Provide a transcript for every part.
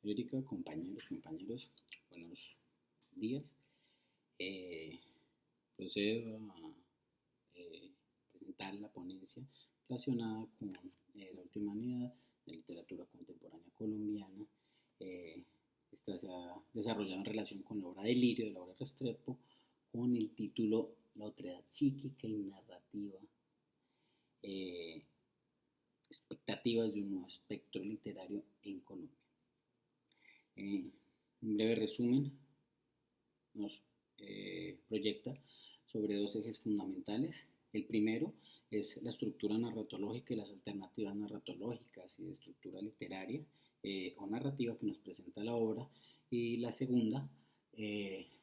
Erika, compañeros, buenos días. Eh, Procedo a presentar la ponencia relacionada con la última unidad de literatura contemporánea colombiana. Esta se ha desarrollado en relación con la obra Delirio de Laura Restrepo, con el título La otredad psíquica y narrativa, eh, expectativas de un nuevo espectro literario en Colombia. Un breve resumen nos proyecta sobre dos ejes fundamentales. El primero es la estructura narratológica y las alternativas narratológicas y de estructura literaria o narrativa que nos presenta la obra. Y la segunda,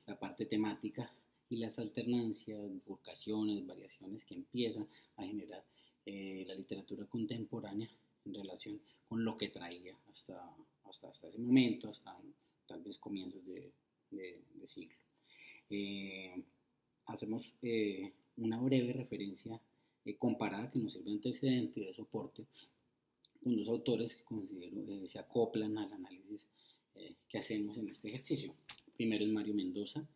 la parte temática y las alternancias, bifurcaciones, variaciones que empiezan a generar la literatura contemporánea en relación con lo que traía hasta ese momento, hasta tal vez comienzos de siglo. Hacemos una breve referencia comparada que nos sirve de antecedente y de soporte con dos autores que considero se acoplan al análisis que hacemos en este ejercicio. Primero es Mario Mendoza,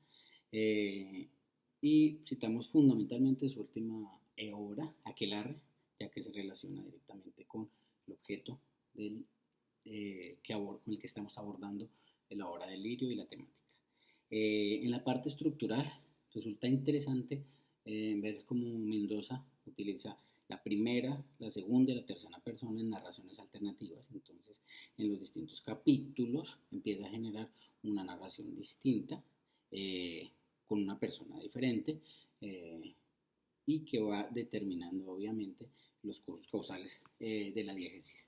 y citamos fundamentalmente su última obra, Aquelarre, ya que se relaciona directamente con el objeto con el que estamos abordando la obra Delirio y la temática. En la parte estructural resulta interesante ver cómo Mendoza utiliza la primera, la segunda y la tercera persona en narraciones alternativas. Entonces, en los distintos capítulos empieza a generar una narración distinta con una persona diferente y que va determinando obviamente los cursos causales de la diégesis.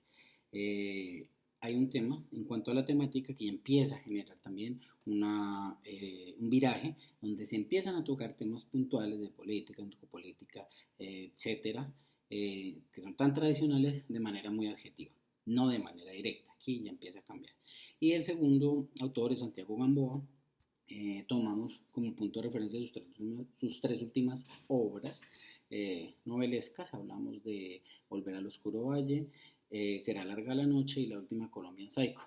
Hay un tema en cuanto a la temática que empieza a generar también un viraje donde se empiezan a tocar temas puntuales de política, antropolítica, etcétera, que son tan tradicionales de manera muy adjetiva, no de manera directa. Aquí ya empieza a cambiar. Y el segundo autor es Santiago Gamboa. Tomamos como punto de referencia sus tres últimas obras novelescas. Hablamos de Volver al Oscuro Valle, Será larga la noche y La última Colombian Psycho.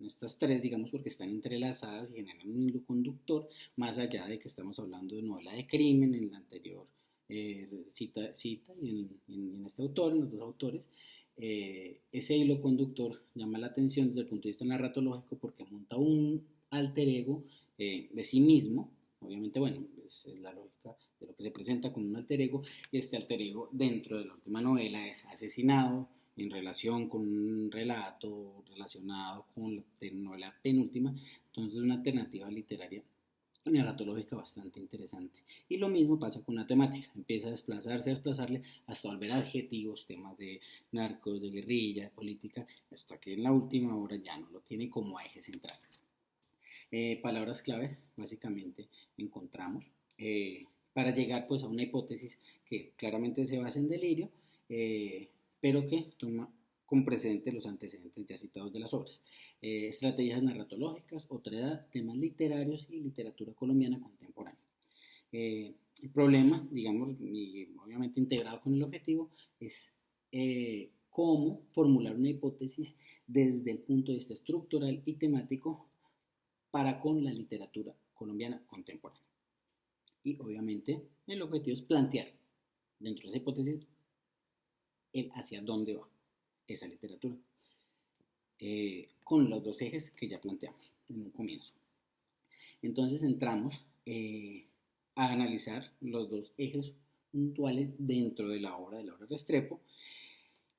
Estas tres, digamos, porque están entrelazadas y generan un hilo conductor, más allá de que estamos hablando de novela de crimen en la anterior cita y en este autor, en los dos autores. Ese hilo conductor llama la atención desde el punto de vista narratológico porque monta un alter ego de sí mismo. Obviamente, bueno, es la lógica de lo que se presenta como un alter ego, y este alter ego dentro de la última novela es asesinado en relación con un relato relacionado con la novela penúltima. Entonces, una alternativa literaria narratológica bastante interesante. Y lo mismo pasa con la temática, empieza a desplazarle hasta volver a adjetivos, temas de narcos, de guerrilla, de política, hasta que en la última obra ya no lo tiene como eje central. Palabras clave, básicamente encontramos para llegar pues a una hipótesis que claramente se basa en Delirio, pero que toma con presente los antecedentes ya citados de las obras. Estrategias narratológicas, otredad, temas literarios y literatura colombiana contemporánea. El problema, digamos, y obviamente integrado con el objetivo, es cómo formular una hipótesis desde el punto de vista estructural y temático para con la literatura colombiana contemporánea. Y obviamente el objetivo es plantear dentro de esa hipótesis el hacia dónde va esa literatura, con los dos ejes que ya planteamos en un comienzo. Entonces entramos a analizar los dos ejes puntuales dentro de la obra de Laura Restrepo.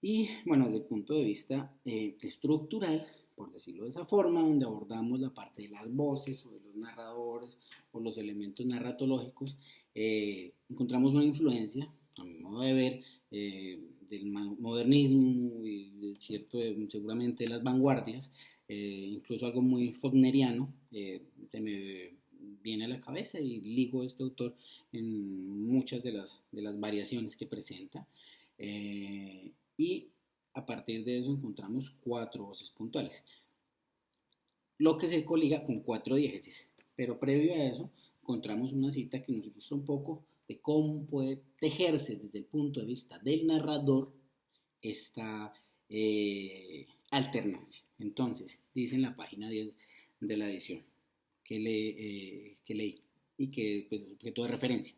Y bueno, desde el punto de vista estructural, por decirlo de esa forma, donde abordamos la parte de las voces o de los narradores o los elementos narratológicos, encontramos una influencia, a mi modo de ver, del modernismo y seguramente de las vanguardias, incluso algo muy wagneriano, se me viene a la cabeza y ligo a este autor en muchas de las variaciones que presenta. Y a partir de eso encontramos 4 voces puntuales, lo que se coliga con 4 diégesis. Pero previo a eso encontramos una cita que nos ilustra un poco de cómo puede tejerse desde el punto de vista del narrador esta alternancia. Entonces, dice en la página 10 de la edición que leí y que pues, es objeto de referencia.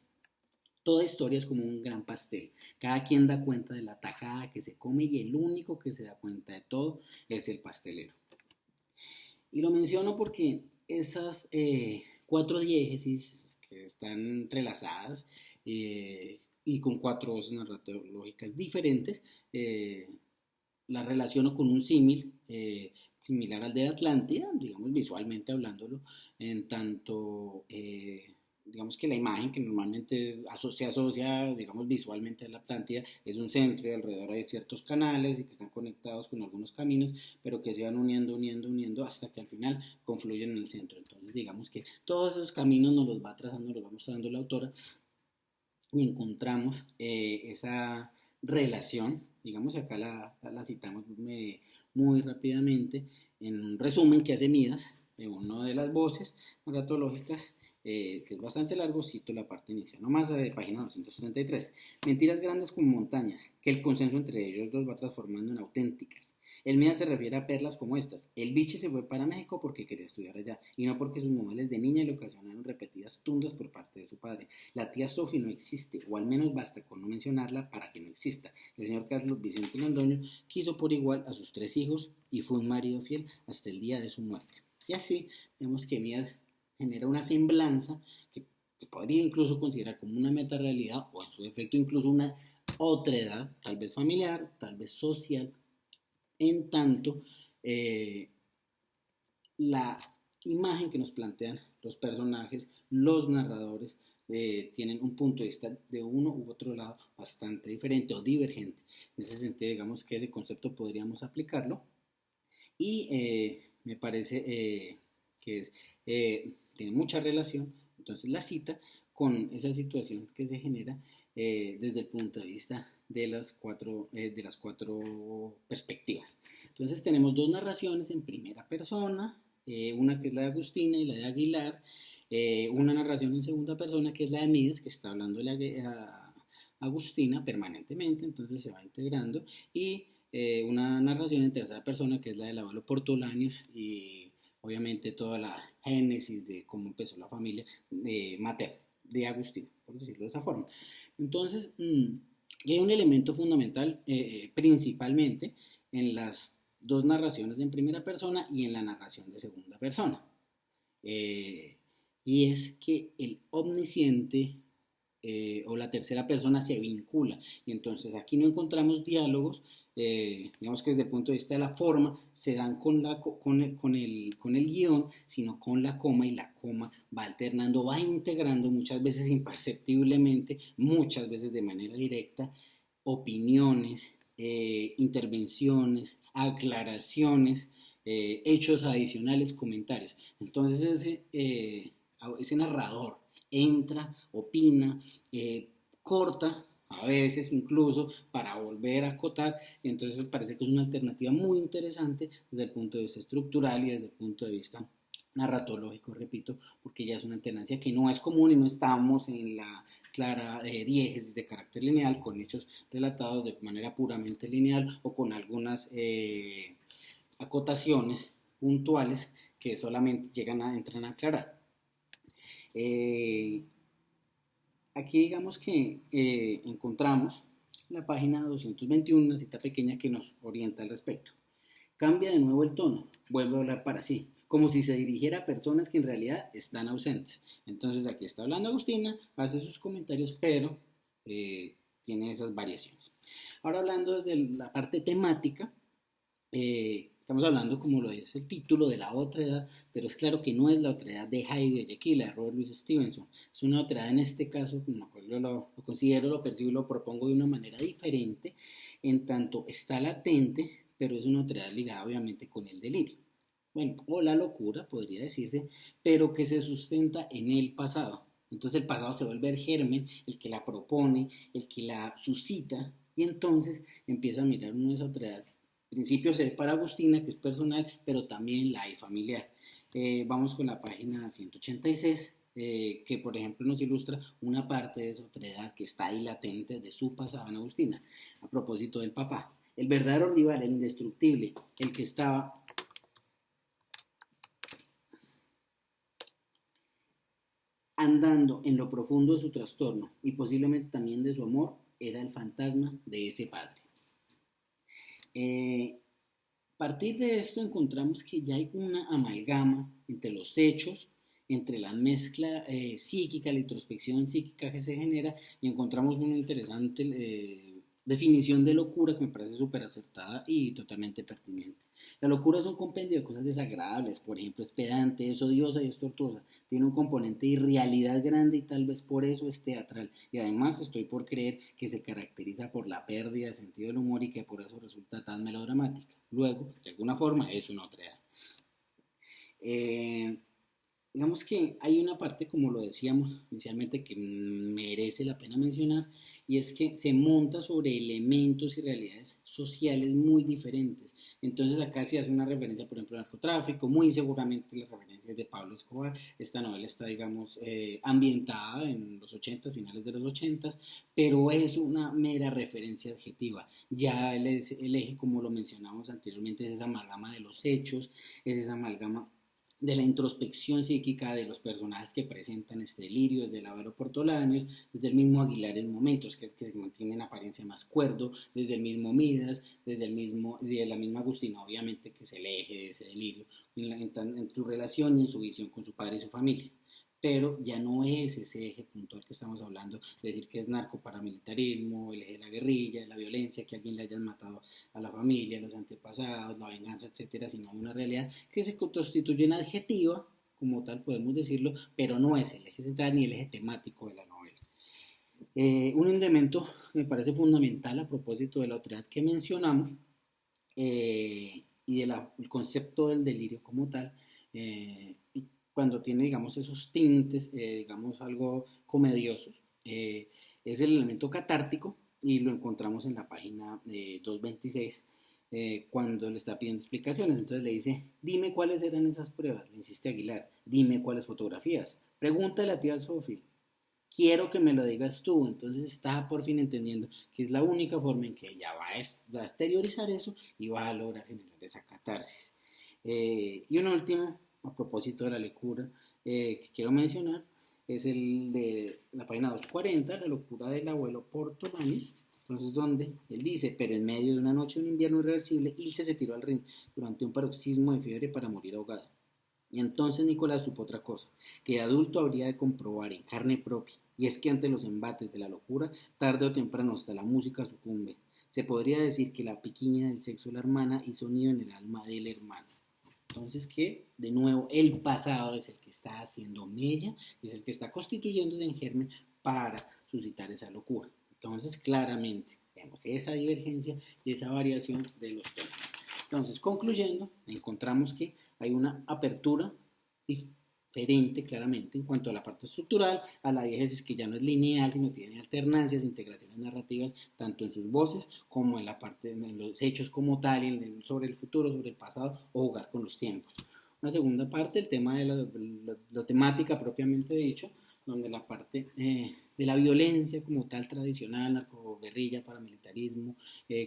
Toda historia es como un gran pastel. Cada quien da cuenta de la tajada que se come y el único que se da cuenta de todo es el pastelero. Y lo menciono porque esas cuatro diégesis que están entrelazadas y con cuatro voces narratológicas diferentes, la relaciono con un símil similar al de Atlántida, digamos visualmente hablándolo, en tanto digamos que la imagen que normalmente se asocia, digamos, visualmente a la Atlántida es un centro y alrededor hay ciertos canales y que están conectados con algunos caminos, pero que se van uniendo hasta que al final confluyen en el centro. Entonces, digamos que todos esos caminos nos los va trazando, nos va mostrando la autora y encontramos esa relación, digamos, acá la citamos muy rápidamente, en un resumen que hace Midas, de una de las voces narratológicas, que es bastante largo, cito la parte inicial, nomás de página 233. Mentiras grandes como montañas, que el consenso entre ellos dos va transformando en auténticas. El Midas se refiere a perlas como estas. El biche se fue para México porque quería estudiar allá, y no porque sus modales de niña le ocasionaron repetidas tundas por parte de su padre. La tía Sophie no existe, o al menos basta con no mencionarla para que no exista. El señor Carlos Vicente Londoño quiso por igual a sus tres hijos y fue un marido fiel hasta el día de su muerte. Y así vemos que Midas genera una semblanza que se podría incluso considerar como una metarealidad o en su defecto incluso una otredad, tal vez familiar, tal vez social, en tanto la imagen que nos plantean los personajes, los narradores, tienen un punto de vista de uno u otro lado bastante diferente o divergente. En ese sentido, digamos que ese concepto podríamos aplicarlo y me parece que tiene mucha relación, entonces la cita, con esa situación que se genera desde el punto de vista de las cuatro perspectivas. Entonces tenemos dos narraciones en primera persona, una que es la de Agustina y la de Aguilar, una narración en segunda persona que es la de Mides, que está hablando a Agustina permanentemente, entonces se va integrando, y una narración en tercera persona que es la del abuelo Portolanius y obviamente toda la génesis de cómo empezó la familia materna de Agustina, por decirlo de esa forma. Entonces, hay un elemento fundamental principalmente en las dos narraciones en primera persona y en la narración de segunda persona. Y es que el omnisciente o la tercera persona se vincula. Y entonces aquí no encontramos diálogos, digamos que desde el punto de vista de la forma, se dan con el guión, sino con la coma, y la coma va alternando, va integrando muchas veces imperceptiblemente, muchas veces de manera directa, opiniones, intervenciones, aclaraciones, hechos adicionales, comentarios. Entonces ese narrador entra, opina, corta, a veces incluso para volver a acotar, entonces me parece que es una alternativa muy interesante desde el punto de vista estructural y desde el punto de vista narratológico, repito, porque ya es una alternancia que no es común y no estamos en la clara diégesis de carácter lineal con hechos relatados de manera puramente lineal o con algunas acotaciones puntuales que solamente entran a aclarar. Aquí digamos que encontramos en la página 221 una cita pequeña que nos orienta al respecto. Cambia de nuevo el tono, vuelve a hablar para sí, como si se dirigiera a personas que en realidad están ausentes. Entonces aquí está hablando Agustina, hace sus comentarios, pero tiene esas variaciones. Ahora hablando de la parte temática, estamos hablando, como lo dice el título, de la otra edad, pero es claro que no es la otra edad de Heidi de Jekyll, de Robert Louis Stevenson. Es una otra edad en este caso, como yo lo considero, lo percibo y lo propongo de una manera diferente, en tanto está latente, pero es una otra edad ligada obviamente con el delirio. Bueno, o la locura, podría decirse, pero que se sustenta en el pasado. Entonces el pasado se vuelve el germen, el que la propone, el que la suscita, y entonces empieza a mirar uno esa otra edad. Principio se ve para Agustina, que es personal, pero también la hay familiar. Vamos con la página 186, que por ejemplo nos ilustra una parte de esa otra edad que está ahí latente de su pasado en Agustina, a propósito del papá. El verdadero rival, el indestructible, el que estaba andando en lo profundo de su trastorno y posiblemente también de su amor, era el fantasma de ese padre. A partir de esto encontramos que ya hay una amalgama entre los hechos, entre la mezcla psíquica, la introspección psíquica que se genera, y encontramos una interesante definición de locura que me parece súper acertada y totalmente pertinente. La locura es un compendio de cosas desagradables, por ejemplo, es pedante, es odiosa y es tortuosa. Tiene un componente de irrealidad grande y tal vez por eso es teatral. Y además estoy por creer que se caracteriza por la pérdida de sentido del humor y que por eso resulta tan melodramática. Luego, de alguna forma, es una otra edad. Eh, digamos que hay una parte, como lo decíamos inicialmente, que merece la pena mencionar, y es que se monta sobre elementos y realidades sociales muy diferentes. Entonces acá se hace una referencia, por ejemplo, al narcotráfico, muy seguramente las referencias de Pablo Escobar. Esta novela está, digamos, ambientada en los 80, finales de los 80, pero es una mera referencia adjetiva. Ya el eje, como lo mencionamos anteriormente, es esa amalgama de los hechos, es esa amalgama de la introspección psíquica de los personajes que presentan este delirio, desde el Avaro Portolanos, desde el mismo Aguilar en momentos, que se mantiene en apariencia más cuerdo, desde el mismo Midas, desde la misma Agustina, obviamente, que es el eje de ese delirio, en su relación y en su visión con su padre y su familia. Pero ya no es ese eje puntual que estamos hablando, de decir que es narcoparamilitarismo, el eje de la guerrilla, de la violencia, que alguien le hayan matado a la familia, a los antepasados, la venganza, etcétera, sino una realidad que se constituye en adjetiva, como tal podemos decirlo, pero no es el eje central ni el eje temático de la novela. Un elemento que me parece fundamental a propósito de la autoridad que mencionamos y del concepto del delirio como tal, y cuando tiene, digamos, esos tintes, digamos, algo comediosos, es el elemento catártico y lo encontramos en la página 226 cuando le está pidiendo explicaciones. Entonces le dice, dime cuáles eran esas pruebas, le insiste Aguilar, dime cuáles fotografías, pregúntale a tía Sofía, quiero que me lo digas tú. Entonces está por fin entendiendo que es la única forma en que ella va a exteriorizar eso y va a lograr generar esa catarsis. Y un último, a propósito de la locura, que quiero mencionar, es el de la página 240, la locura del abuelo Portolanis. Entonces, donde él dice, pero en medio de una noche de un invierno irreversible, Ilse se tiró al río durante un paroxismo de fiebre para morir ahogada. Y entonces Nicolás supo otra cosa, que de adulto habría de comprobar en carne propia, y es que ante los embates de la locura, tarde o temprano hasta la música sucumbe. Se podría decir que la piquiña del sexo de la hermana hizo nido en el alma del hermano. Entonces que, de nuevo, el pasado es el que está haciendo mella, es el que está constituyéndose en germen para suscitar esa locura. Entonces, claramente, vemos esa divergencia y esa variación de los temas. Entonces, concluyendo, encontramos que hay una apertura diferente claramente en cuanto a la parte estructural, a la diégesis que ya no es lineal, sino tiene alternancias, integraciones narrativas, tanto en sus voces como en la parte, en los hechos como tal, sobre el futuro, sobre el pasado o jugar con los tiempos. Una segunda parte, el tema de la temática propiamente dicho, donde la parte de la violencia como tal tradicional, narcoguerrilla, paramilitarismo,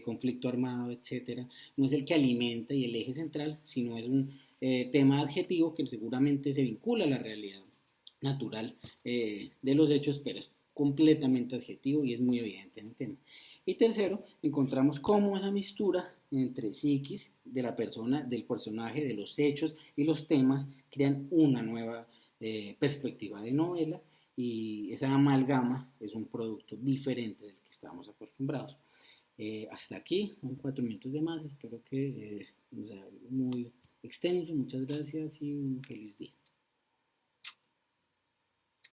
conflicto armado, etcétera, no es el que alimenta y el eje central, sino es un tema adjetivo que seguramente se vincula a la realidad natural de los hechos, pero es completamente adjetivo y es muy evidente en el tema. Y tercero, encontramos cómo esa mistura entre psiquis de la persona, del personaje, de los hechos y los temas crean una nueva perspectiva de novela, y esa amalgama es un producto diferente del que estábamos acostumbrados. Hasta aquí, un 4 minutos de más, espero que sea muy extenso, muchas gracias y un feliz día.